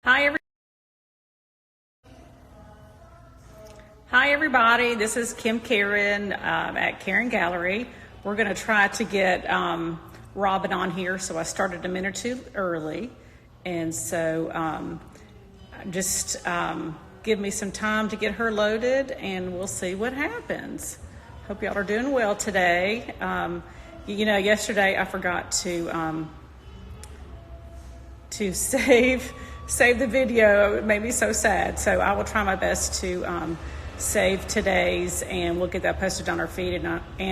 Hi, everybody. This is Kim Karen at Karen Gallery. We're going to try to get Robin on here, so I started a minute or two early. And so just give me some time to get her loaded, and we'll see what happens. Hope y'all are doing well today. Yesterday I forgot to save the video. It made me so sad. So I will try my best to save today's, and we'll get that posted on our feed and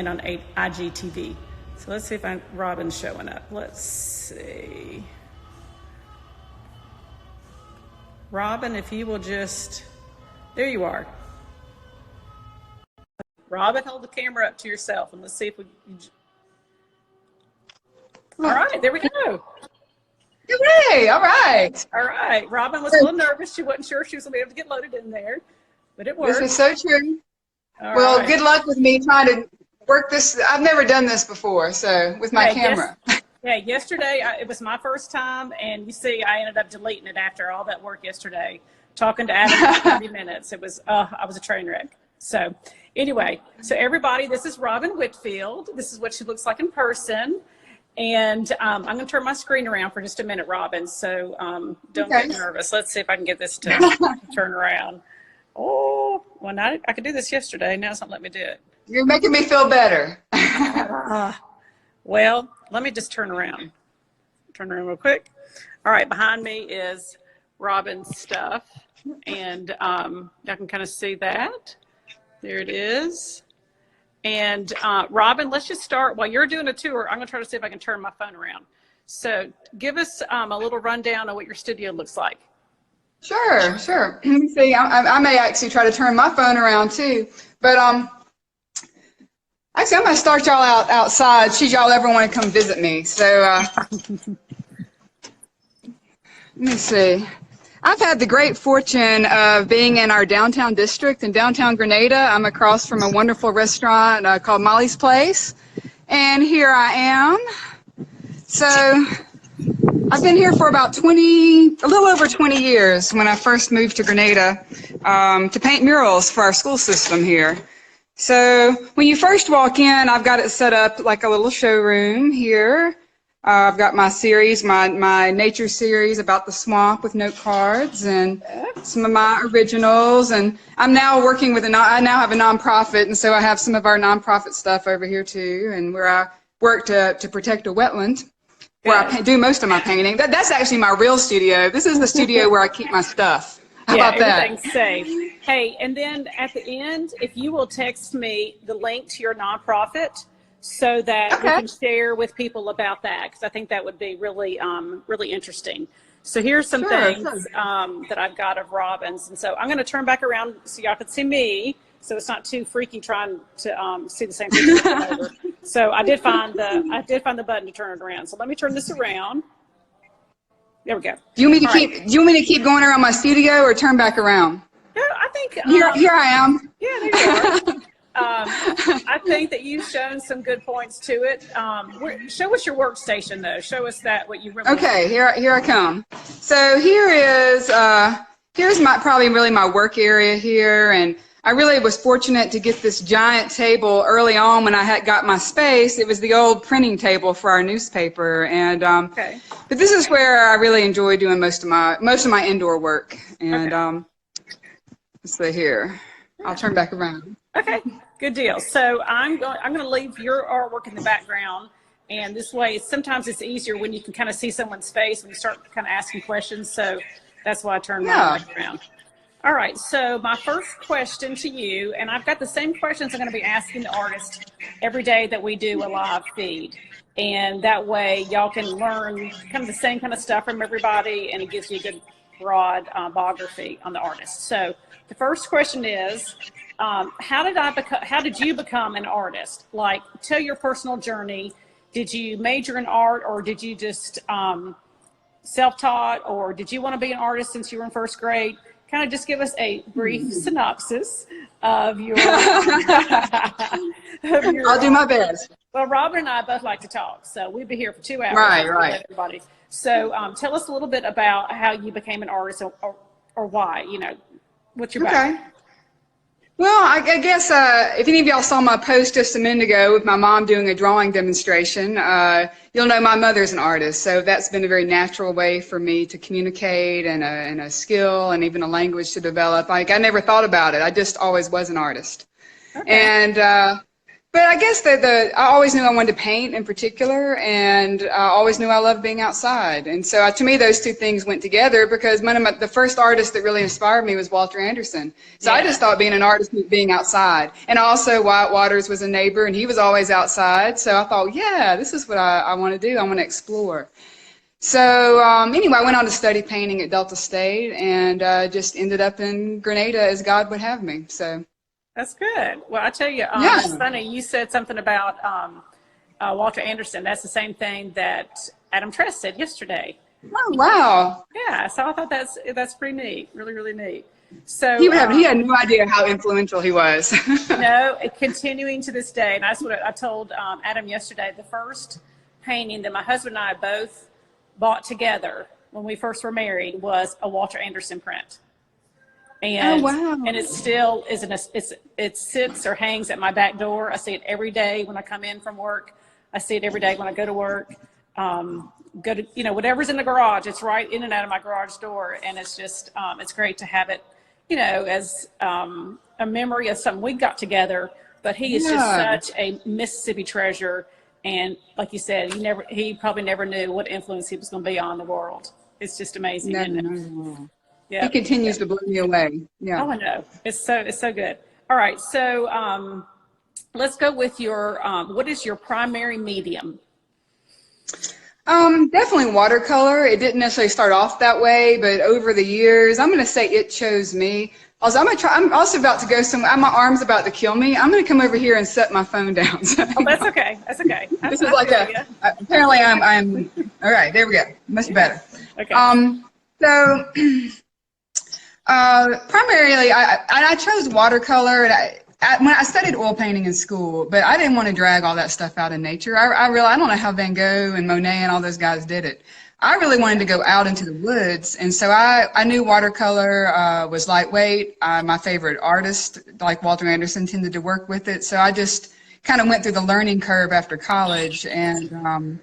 on IGTV. So let's see if Robin's showing up. Let's see. Robin, if you will just, there you are. Robin, hold the camera up to yourself, and let's see if we. All right, there we go. Hooray! All right. All right. Robin was a little nervous. She wasn't sure she was going to be able to get loaded in there, but it worked. This is so true. All well, right. Good luck with me trying to work this. I've never done this before, so with my camera. Yesterday it was my first time, and you see I ended up deleting it after all that work yesterday, talking to Adam for 30 minutes. It was, I was a train wreck. So anyway, so everybody, this is Robin Whitfield. This is what she looks like in person. And I'm going to turn my screen around for just a minute, Robin, so don't get nervous. Let's see if I can get this to turn around. Oh, well, now I could do this yesterday. Now it's not letting me do it. You're making me feel better. Well, let me just turn around. Turn around real quick. All right, behind me is Robin's stuff, and y'all can kind of see that. There it is. And Robin, let's just start. While you're doing a tour, I'm going to try to see if I can turn my phone around. So give us a little rundown of what your studio looks like. Sure. Let me see. I may actually try to turn my phone around too. But actually, I'm going to start y'all outside. Should y'all ever want to come visit me. So let me see. I've had the great fortune of being in our downtown district in downtown Grenada. I'm across from a wonderful restaurant called Molly's Place. And here I am. So I've been here for about a little over 20 years when I first moved to Grenada to paint murals for our school system here. So when you first walk in, I've got it set up like a little showroom here. I've got my series, my nature series about the swamp with note cards and some of my originals. And I'm now working with I now have a nonprofit, and so I have some of our nonprofit stuff over here too, and where I work to protect a wetland, where I do most of my painting. That's actually my real studio. This is the studio where I keep my stuff. How about that? Everything's safe. Hey, and then at the end, if you will text me the link to your nonprofit, so that we can share with people about that, because I think that would be really, really interesting. So here's some things that I've got of Robin's, and so I'm going to turn back around so y'all can see me, so it's not too freaky trying to see the same thing over. So I did find the button to turn it around. So let me turn this around. There we go. Do you want me to keep going around my studio or turn back around? No, I think here I am. Yeah, there you are. I think that you've shown some good points to it. Show us your workstation, though. Show us what you really. Okay, here I come. So here's probably really my work area here, and I really was fortunate to get this giant table early on when I had got my space. It was the old printing table for our newspaper, and but this is where I really enjoy doing most of my indoor work. And let's see here. I'll turn back around. Okay, good deal. So I'm going to leave your artwork in the background, and this way sometimes it's easier when you can kind of see someone's face when you start kind of asking questions. So that's why I turned my back around. All right, so my first question to you, and I've got the same questions I'm going to be asking the artist every day that we do a live feed. And that way y'all can learn kind of the same kind of stuff from everybody, and it gives you a good broad biography on the artist. So the first question is, how did you become an artist? Like, tell your personal journey. Did you major in art, or did you just self-taught, or did you want to be an artist since you were in first grade? Kind of just give us a brief synopsis of your. I'll do my best. Well, Robin and I both like to talk, so we'd be here for 2 hours. Right. Everybody. So tell us a little bit about how you became an artist, or why, you know, what's your background? Okay. Well, I guess if any of y'all saw my post just a minute ago with my mom doing a drawing demonstration, you'll know my mother's an artist. So that's been a very natural way for me to communicate, and a skill and even a language to develop. Like, I never thought about it. I just always was an artist. Okay. And but I guess I always knew I wanted to paint in particular, and I always knew I loved being outside. And so to me, those two things went together, because the first artist that really inspired me was Walter Anderson. So I just thought being an artist meant being outside. And also Wyatt Waters was a neighbor, and he was always outside. So I thought, yeah, this is what I want to do. I want to explore. So anyway, I went on to study painting at Delta State, and just ended up in Grenada as God would have me. So. That's good. Well, I tell you, it's funny. You said something about Walter Anderson. That's the same thing that Adam Tress said yesterday. Oh, wow. Yeah. So I thought that's pretty neat. Really, really neat. So he had no idea how influential he was. No, continuing to this day, and that's what I told Adam yesterday. The first painting that my husband and I both bought together when we first were married was a Walter Anderson print. And, oh, wow. And it still it sits or hangs at my back door. I see it every day when I come in from work. I see it every day when I go to work. Go to, you know, whatever's in the garage, it's right in and out of my garage door. And it's just, it's great to have it, you know, as a memory of something we got together. But he is just such a Mississippi treasure. And like you said, he probably never knew what influence he was going to be on the world. It's just amazing. No. Yeah. He continues to blow me away. Yeah. Oh, I know. It's so good. All right. So let's go with your, what is your primary medium? Definitely watercolor. It didn't necessarily start off that way, but over the years, I'm going to say it chose me. Also, I'm also about to go somewhere. My arm's about to kill me. I'm going to come over here and set my phone down. Oh, that's okay. That's okay. This is like apparently I'm, all right, there we go. Much better. Okay. So, primarily, I chose watercolor. And when I studied oil painting in school, but I didn't want to drag all that stuff out in nature. I realized I don't know how Van Gogh and Monet and all those guys did it. I really wanted to go out into the woods, and so I knew watercolor was lightweight. My favorite artist, like Walter Anderson, tended to work with it. So I just kind of went through the learning curve after college, and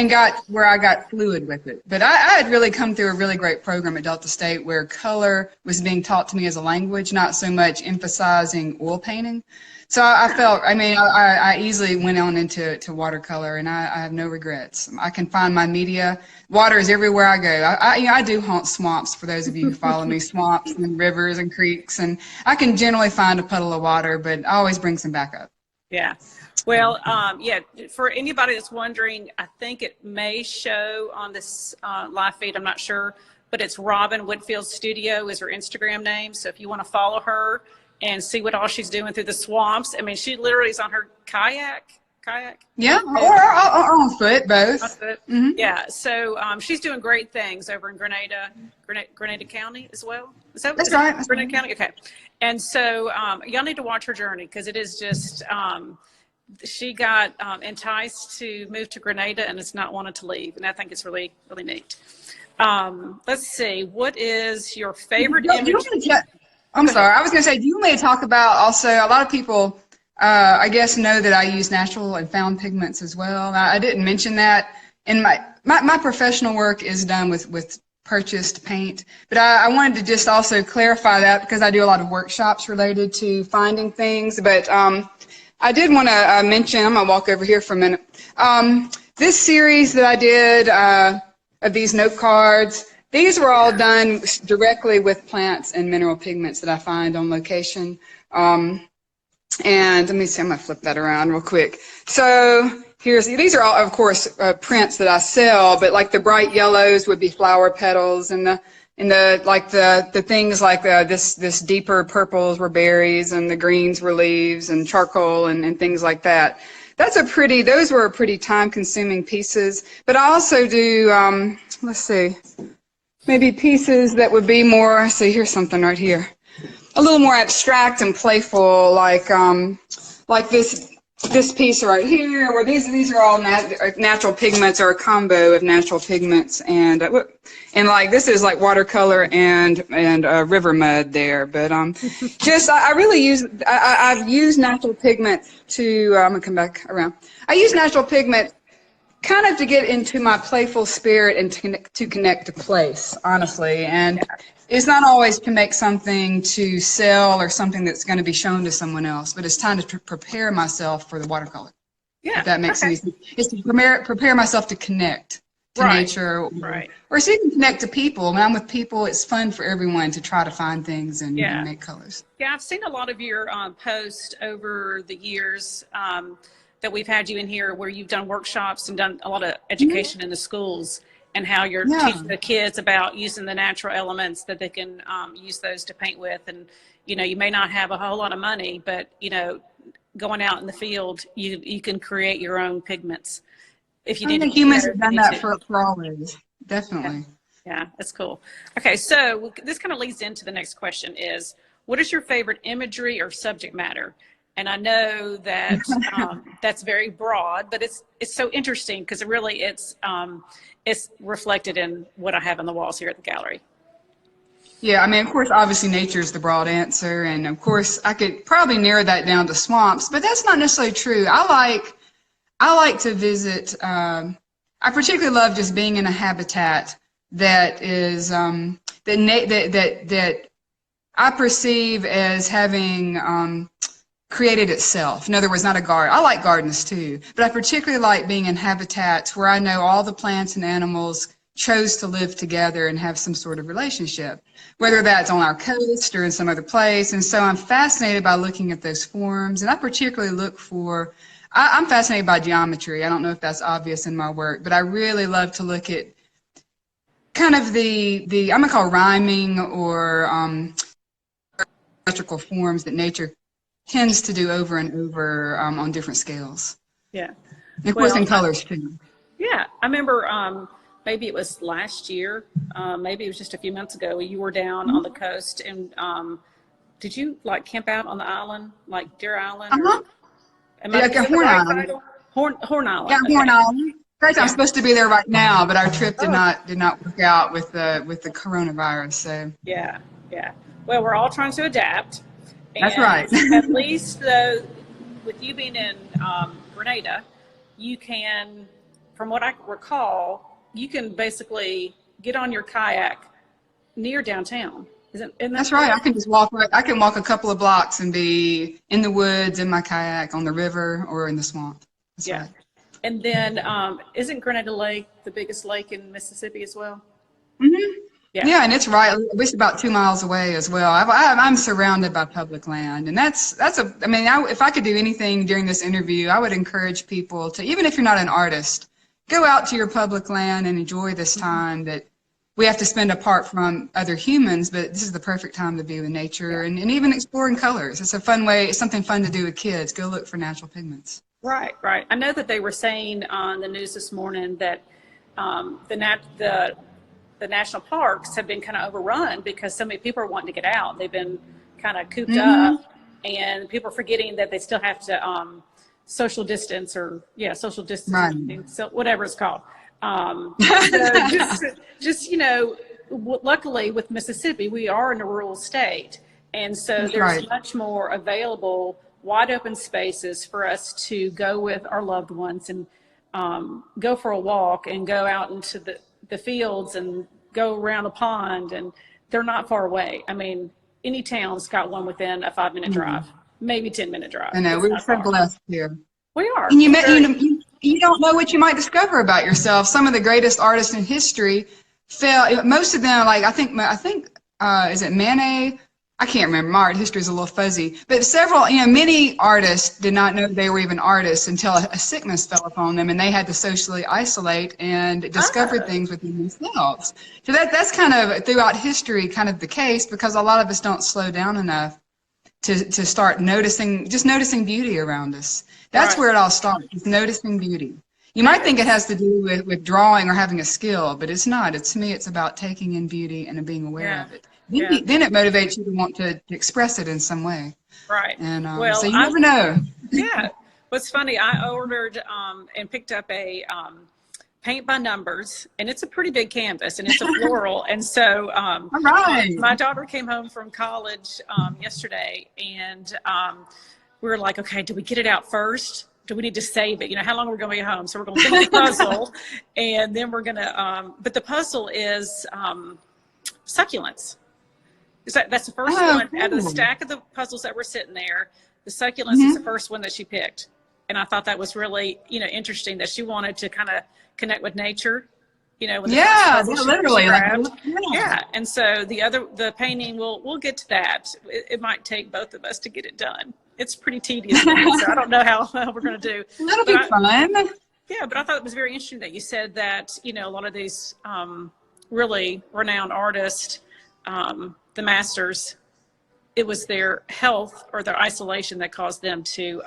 got where I got fluid with it. But I had really come through a really great program at Delta State where color was being taught to me as a language, not so much emphasizing oil painting. So I felt, I easily went on into watercolor, and I have no regrets. I can find my media. Water is everywhere I go. I do haunt swamps, for those of you who follow me, swamps and rivers and creeks, and I can generally find a puddle of water, but I always bring some back up. Yeah. Well, yeah, for anybody that's wondering, I think it may show on this live feed, I'm not sure, but it's Robin Whitfield Studio is her Instagram name. So if you want to follow her and see what all she's doing through the swamps, I mean, she literally is on her kayak. Yeah, or on foot, both. On foot. Mm-hmm. Yeah, so she's doing great things over in Grenada County as well. That's right. Grenada County, okay. And so y'all need to watch her journey, because it is just, she got enticed to move to Grenada and has not wanted to leave. And I think it's really, really neat. Let's see, what is your favorite image? I'm sorry, I was going to say, do you want me to talk about also, a lot of people, I guess, know that I use natural and found pigments as well. I didn't mention that. In my professional work is done with purchased paint, but I wanted to just also clarify that, because I do a lot of workshops related to finding things. But I did want to mention, I'm going to walk over here for a minute. This series that I did of these note cards, these were all done directly with plants and mineral pigments that I find on location. And let me see, I'm going to flip that around real quick. So these are all, of course, prints that I sell, but like the bright yellows would be flower petals, and the things like this deeper purples were berries, and the greens were leaves and charcoal and things like that. Those were pretty time-consuming pieces. But I also do, let's see, maybe pieces that would be more, see, here's something right here, a little more abstract and playful, like this this piece right here, where these are all natural pigments, or a combo of natural pigments, and like this is like watercolor and river mud there. But just I really use I've used natural pigment to I'm gonna come back around. I use natural pigment kind of to get into my playful spirit and to connect to place, honestly. And it's not always to make something to sell or something that's going to be shown to someone else, but it's time to prepare myself for the watercolor. Yeah. If that makes any sense. It's to prepare myself to connect to nature, or so you can connect to people. When I'm with people, it's fun for everyone to try to find things and make colors. Yeah, I've seen a lot of your posts over the years that we've had you in here, where you've done workshops and done a lot of education in the schools, and how you're teaching the kids about using the natural elements that they can use those to paint with. And, you know, you may not have a whole lot of money, but, you know, going out in the field, you can create your own pigments. If you didn't, humans have done that for always. Definitely. Yeah, that's cool. Okay, so this kind of leads into the next question is, what is your favorite imagery or subject matter? And I know that that's very broad, but it's so interesting because it really it's reflected in what I have on the walls here at the gallery. Yeah, I mean, of course, obviously nature is the broad answer, and of course, I could probably narrow that down to swamps, but that's not necessarily true. I like to visit. I particularly love just being in a habitat that is that I perceive as having created itself. In other words, not a garden. I like gardens too, but I particularly like being in habitats where I know all the plants and animals chose to live together and have some sort of relationship, whether that's on our coast or in some other place. And so I'm fascinated by looking at those forms, and I particularly look for, I'm fascinated by geometry. I don't know if that's obvious in my work, but I really love to look at kind of the I'm gonna call rhyming or geometrical forms that nature tends to do over and over on different scales. Yeah. And of course in colors too. Yeah, I remember maybe it was last year, maybe it was just a few months ago, you were down on the coast, and did you like camp out on the island, like Deer Island? Like Horn Island. Horn Island. Yeah, Horn Island. Right, I'm supposed to be there right now, but our trip did not work out with the coronavirus. So yeah. Well, we're all trying to adapt. That's right. At least with you being in Grenada, you can, from what I recall, you can basically get on your kayak near downtown. Isn't That's right. I can just walk. I can walk a couple of blocks and be in the woods in my kayak on the river or in the swamp. That's right. And then isn't Grenada Lake the biggest lake in Mississippi as well? Mm-hmm. Yeah, and it's right. It's about 2 miles away as well. I'm surrounded by public land, and that's a. I mean, if I could do anything during this interview, I would encourage people to, even if you're not an artist, go out to your public land and enjoy this time that we have to spend apart from other humans. But this is the perfect time to be with nature and even exploring colors. It's a fun way. It's something fun to do with kids. Go look for natural pigments. Right. I know that they were saying on the news this morning that the national parks have been kind of overrun because so many people are wanting to get out. They've been kind of cooped up, and people are forgetting that they still have to social distance social distancing, so whatever it's called. So just luckily with Mississippi, we are in a rural state, and so there's much more available wide open spaces for us to go with our loved ones and go for a walk and go out into the fields and go around a pond, and they're not far away. I mean, any town's got one within a 5-minute drive, maybe 10-minute drive. I know, we're so blessed here. We are. And you don't know what you might discover about yourself. Some of the greatest artists in history most of them, like I think is it Manet? I can't remember. My art history is a little fuzzy, but many artists did not know they were even artists until a sickness fell upon them, and they had to socially isolate and discover things within themselves. So that's kind of throughout history, kind of the case, because a lot of us don't slow down enough to start noticing beauty around us. That's where it all starts, is noticing beauty. You might think it has to do with drawing or having a skill, but it's not. To me, it's about taking in beauty and being aware of it. Then it motivates you to want to express it in some way. Right. And well, so you never know. Yeah. What's funny, I ordered and picked up a paint by numbers, and it's a pretty big canvas, and it's a floral. And so All right. my daughter came home from college yesterday, and we were like, okay, do we get it out first? Do we need to save it? You know, how long are we going to be home? So we're going to finish the puzzle, and then we're going to, but the puzzle is succulents. That's the first one out of the stack of the puzzles that were sitting there. The succulents is the first one that she picked. And I thought that was really, you know, interesting that she wanted to kind of connect with nature, you know. With the literally. Yeah. And so the painting, we'll get to that. It might take both of us to get it done. It's pretty tedious, so I don't know how we're going to do. That'll be fun. Yeah, but I thought it was very interesting that you said that, you know, a lot of these really renowned artists, the masters, it was their health or their isolation that caused them to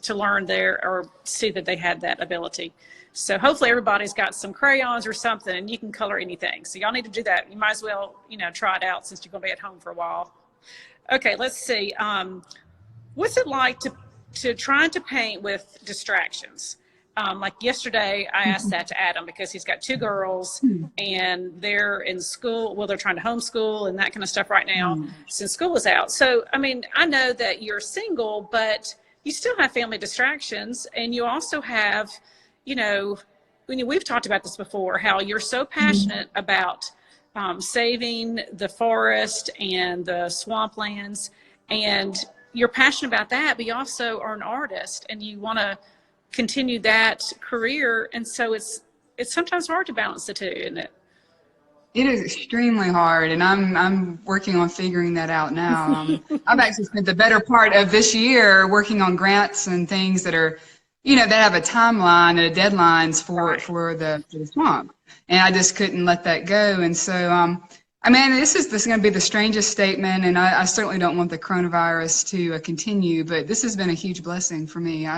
learn or see that they had that ability. So hopefully everybody's got some crayons or something, and you can color anything. So y'all need to do that. You might as well, you know, try it out since you're going to be at home for a while. Okay, let's see. What's it like to trying to paint with distractions? Like yesterday, I asked that to Adam because he's got two girls and they're in school. Well, they're trying to homeschool and that kind of stuff right now since school is out. So, I mean, I know that you're single, but you still have family distractions, and you also have, you know, we've talked about this before, how you're so passionate about saving the forest and the swamplands, and you're passionate about that, but you also are an artist and you want to continue that career. And so it's sometimes hard to balance the two, isn't it? It is extremely hard, and I'm working on figuring that out now. I've actually spent the better part of this year working on grants and things that are, you know, that have a timeline and deadlines for the swamp, and I just couldn't let that go. And so, I mean, this is going to be the strangest statement, and I certainly don't want the coronavirus to continue, but this has been a huge blessing for me.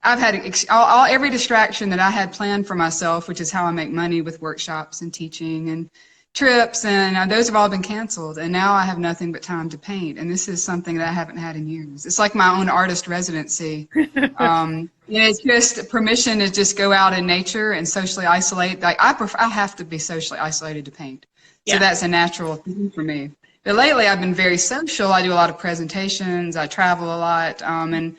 I've had every distraction that I had planned for myself, which is how I make money with workshops and teaching and trips, and those have all been canceled. And now I have nothing but time to paint. And this is something that I haven't had in years. It's like my own artist residency. It's just permission to just go out in nature and socially isolate. Like I have to be socially isolated to paint. So that's a natural thing for me. But lately I've been very social. I do a lot of presentations. I travel a lot. And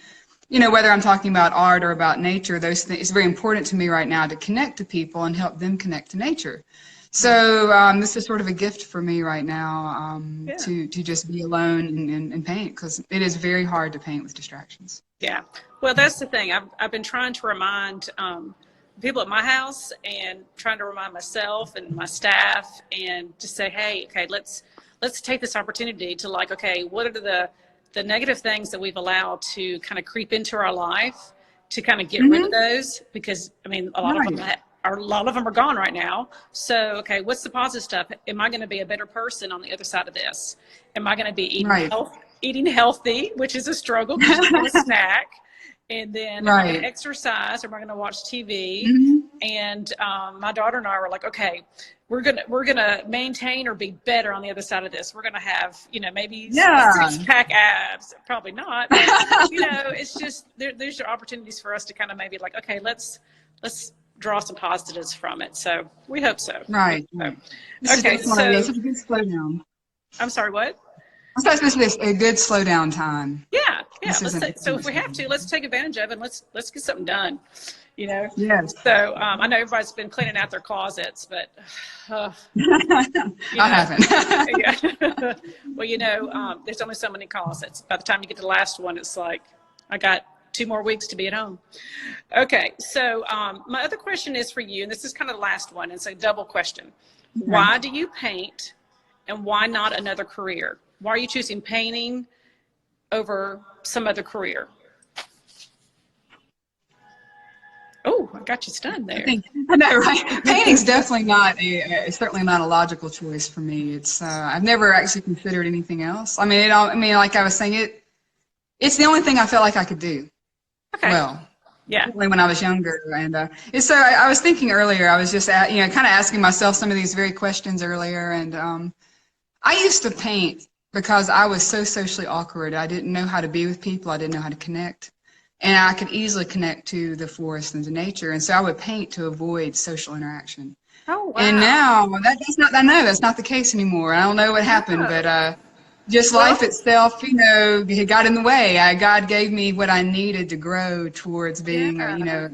you know, whether I'm talking about art or about nature, those things, it's very important to me right now to connect to people and help them connect to nature. So this is sort of a gift for me right now to just be alone and paint, because it is very hard to paint with distractions. Yeah. Well, that's the thing. I've been trying to remind people at my house and trying to remind myself and my staff and just say, hey, okay, let's take this opportunity to, like, okay, what are the negative things that we've allowed to kind of creep into our life, to kind of get rid of those, because I mean, a lot of them are gone right now. So, okay, what's the positive stuff? Am I going to be a better person on the other side of this? Am I going to be eating healthy, which is a struggle because you want a snack? And then am I going to exercise, or am I going to watch TV? And my daughter and I were like, okay, we're gonna maintain or be better on the other side of this. We're gonna have, you know, maybe 6-pack abs. Probably not. But, you know, it's just there's opportunities for us to kind of maybe like, okay, let's draw some positives from it. So we hope so. Right. So, okay. So it's a good slow down. I'm sorry. What? I suppose this is a good slow down time. Yeah. So if we have to, let's take advantage of it. And let's get something done. You know. Yes. So I know everybody's been cleaning out their closets, but I haven't. Yeah. Well, you know, there's only so many closets. By the time you get to the last one, it's like I got 2 more weeks to be at home. Okay. So my other question is for you, and this is kind of the last one. It's a double question. Okay. Why do you paint, and why not another career? Why are you choosing painting over some other career? Oh, I got you stunned there. I know, right? Painting's definitely not it's certainly not a logical choice for me. It's I've never actually considered anything else. I mean, like I was saying, it's the only thing I felt like I could do. Okay. Well, yeah. When I was younger, and so I was thinking earlier. I was just kind of asking myself some of these very questions earlier, and I used to paint because I was so socially awkward. I didn't know how to be with people. I didn't know how to connect. and I could easily connect to the forest and to nature. And so I would paint to avoid social interaction. Oh, wow. And now that's not, I know that's not the case anymore. I don't know what happened, but just life itself, you know, it got in the way. God gave me what I needed to grow towards being, you know,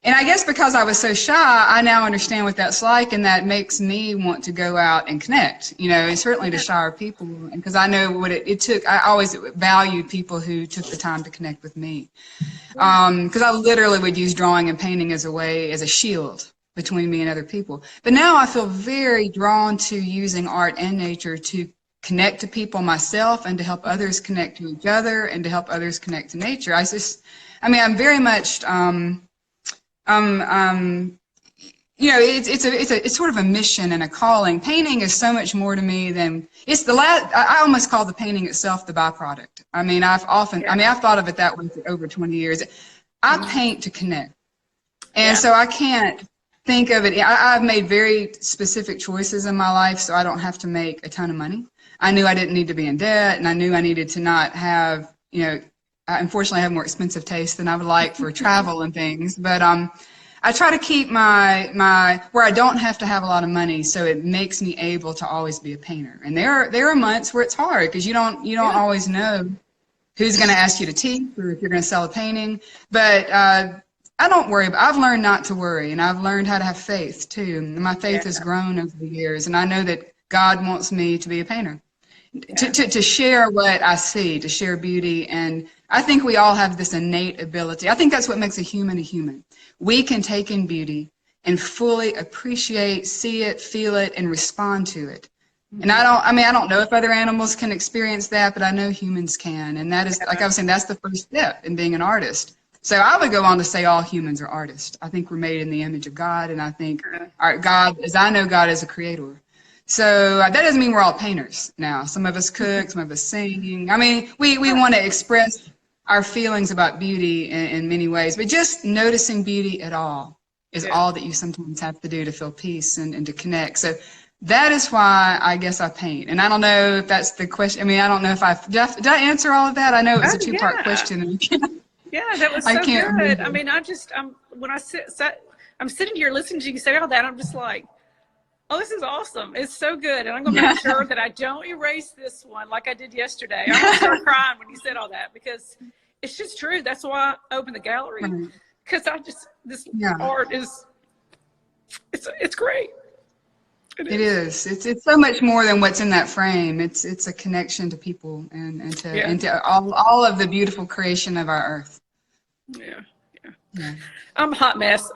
and I guess because I was so shy, I now understand what that's like, and that makes me want to go out and connect, you know, and certainly to shyer people, and because I know what it took. I always valued people who took the time to connect with me, because I literally would use drawing and painting as a shield between me and other people. But now I feel very drawn to using art and nature to connect to people myself, and to help others connect to each other, and to help others connect to nature. I'm very much, you know, it's sort of a mission and a calling. Painting is so much more to me than I almost call the painting itself the byproduct. I mean, I've thought of it that way for over 20 years. I paint to connect. And so I can't think of it. I've made very specific choices in my life, so I don't have to make a ton of money. I knew I didn't need to be in debt, and I knew I needed to not have, you know, unfortunately I have more expensive taste than I would like for travel and things. But I try to keep my where I don't have to have a lot of money, so it makes me able to always be a painter. And there are months where it's hard, because you don't always know who's going to ask you to teach, or if you're going to sell a painting. But I don't worry. I've learned not to worry, and I've learned how to have faith too. And my faith has grown over the years, and I know that God wants me to be a painter. To share what I see, to share beauty. And I think we all have this innate ability. I think that's what makes a human a human. We can take in beauty and fully appreciate, see it, feel it, and respond to it. And I don't know if other animals can experience that, but I know humans can. And that is, like I was saying, that's the first step in being an artist. So I would go on to say all humans are artists. I think we're made in the image of God, and I think God, as I know God, is a creator. So that doesn't mean we're all painters now. Some of us cook, some of us sing. I mean, we want to express our feelings about beauty in many ways, but just noticing beauty at all is all that you sometimes have to do to feel peace and to connect. So that is why I guess I paint. And I don't know if that's the question. I mean, I don't know if did I answer all of that? I know it was a two-part question. Yeah, that was so good. I mean, when I'm sitting here listening to you say all that, I'm just like, oh, this is awesome. It's so good. And I'm going to make sure that I don't erase this one like I did yesterday. I'm going to start crying when you said all that, because it's just true. That's why I opened the gallery, because this art is, it's great. It is. It's so much more than what's in that frame. It's a connection to people and to all of the beautiful creation of our earth. Yeah. I'm a hot mess.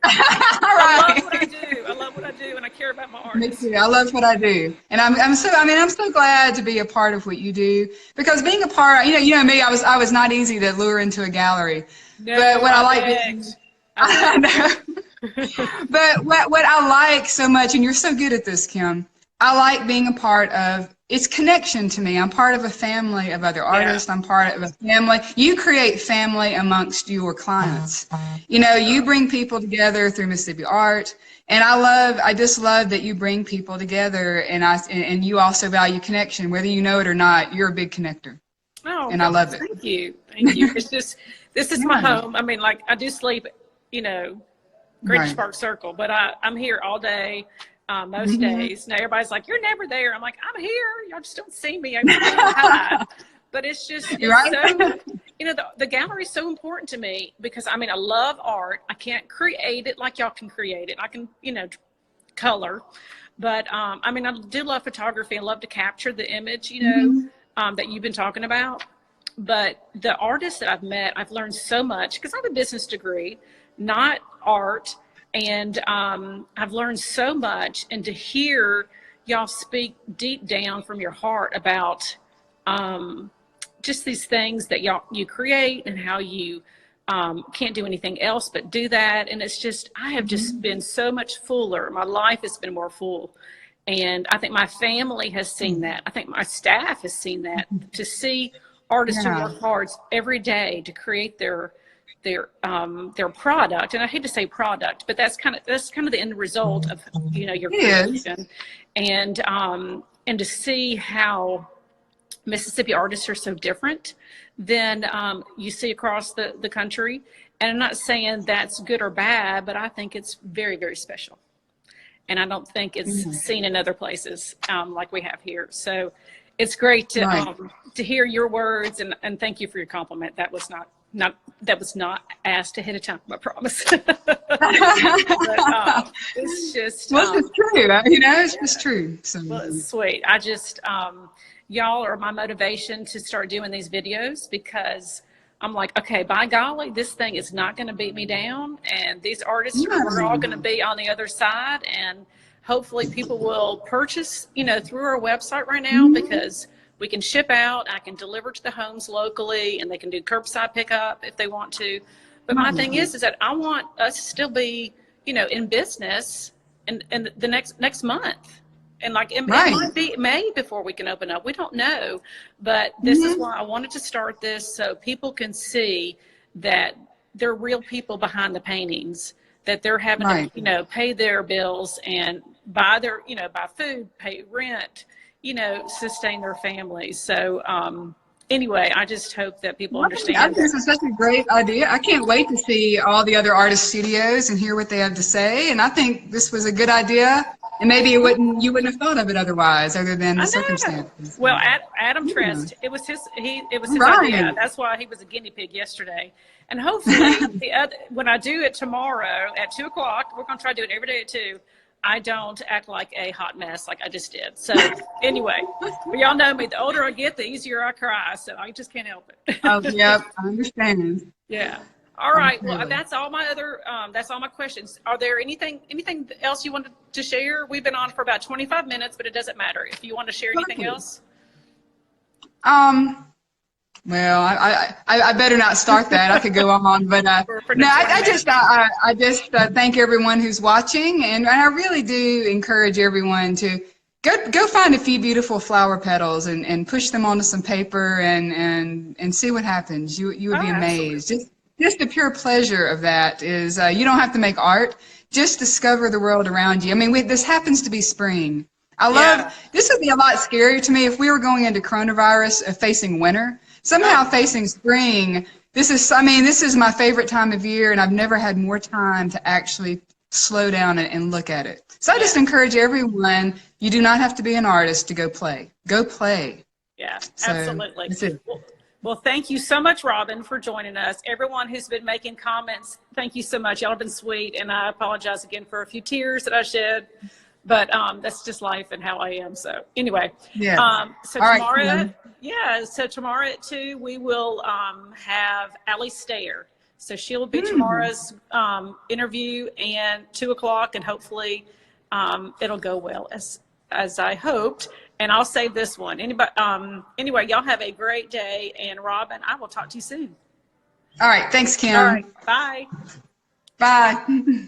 I love what I do, and I care about my art. Me too. I love what I do, and I'm so glad to be a part of what you do, because being a part, you know me, I was not easy to lure into a gallery. No, but what I know. But what I like so much, and you're so good at this, Kim, I like being a part of, it's connection to me. I'm part of a family of other artists. I'm part of a family. You create family amongst your clients. You know, you bring people together through Mississippi Art, and I just love that you bring people together, and you also value connection, whether you know it or not. You're a big connector. Oh, and I love it. Thank you. It's just, this is my home. I mean, like, I do sleep, you know, Greenwich Park Circle, but I'm here all day. Most days. Now everybody's like, you're never there. I'm like, I'm here. Y'all just don't see me. But it's just, so, you know, the gallery is so important to me, because I mean, I love art. I can't create it like y'all can create it. I can, you know, color, but I mean, I do love photography and love to capture the image, you know, that you've been talking about. But the artists that I've met, I've learned so much, because I have a business degree, not art. And I've learned so much, and to hear y'all speak deep down from your heart about just these things that you create, and how you can't do anything else but do that. And it's just, I have just been so much fuller. My life has been more full. And I think my family has seen that. I think my staff has seen that. To see artists who work hard every day to create their product, and I hate to say product, but that's kind of the end result of, you know, your creation, and to see how Mississippi artists are so different than you see across the country. And I'm not saying that's good or bad, but I think it's very, very special. And I don't think it's seen in other places like we have here. So it's great to hear your words, and thank you for your compliment. That was not asked ahead of time, I promise. But, it's just it's true. You know, it's just true. So. Well, it's sweet. I just y'all are my motivation to start doing these videos, because I'm like, okay, by golly, this thing is not going to beat me down, and these artists are all going to be on the other side, and hopefully people will purchase, you know, through our website right now, because we can ship out, I can deliver to the homes locally, and they can do curbside pickup if they want to. But my thing is that I want us to still be, you know, in business in the next month. And like it might be May before we can open up. We don't know. But this is why I wanted to start this, so people can see that there are real people behind the paintings, that they're having to, you know, pay their bills and buy their, you know, buy food, pay rent, you know, sustain their families. So anyway, I just hope that people understand. I think this is such a great idea. I can't wait to see all the other artist studios and hear what they have to say. And I think this was a good idea. And maybe you wouldn't have thought of it otherwise, other than the circumstances. Well, Adam Trest, it was his idea. That's why he was a guinea pig yesterday. And hopefully, when I do it tomorrow at 2 o'clock, we're going to try to do it every day at 2. I don't act like a hot mess like I just did. So anyway, y'all know me. The older I get, the easier I cry. So I just can't help it. Oh, yep, I understand. Yeah. All right. Well, that's all my questions. Are there anything else you wanted to share? We've been on for about 25 minutes, but it doesn't matter. If you want to share anything else. Well, I better not start that. I could go on, but no, I just thank everyone who's watching, and I really do encourage everyone to go find a few beautiful flower petals and push them onto some paper and see what happens. You would be amazed. Just the pure pleasure of that is you don't have to make art. Just discover the world around you. I mean, this happens to be spring. This would be a lot scarier to me if we were going into coronavirus facing winter. Somehow facing spring, this is my favorite time of year, and I've never had more time to actually slow down and look at it. So I just encourage everyone, you do not have to be an artist to go play. Go play. Yeah, absolutely. Well, thank you so much, Robin, for joining us. Everyone who's been making comments, thank you so much. Y'all have been sweet, and I apologize again for a few tears that I shed. But that's just life and how I am. So anyway, so tomorrow, so tomorrow at 2, we will have Allie Stayer. So she'll be tomorrow's interview, and 2 o'clock, and hopefully it'll go well as I hoped. And I'll save this one. Anyway, y'all have a great day. And Robin, I will talk to you soon. All right. Thanks, Kim. All right. Bye. Bye.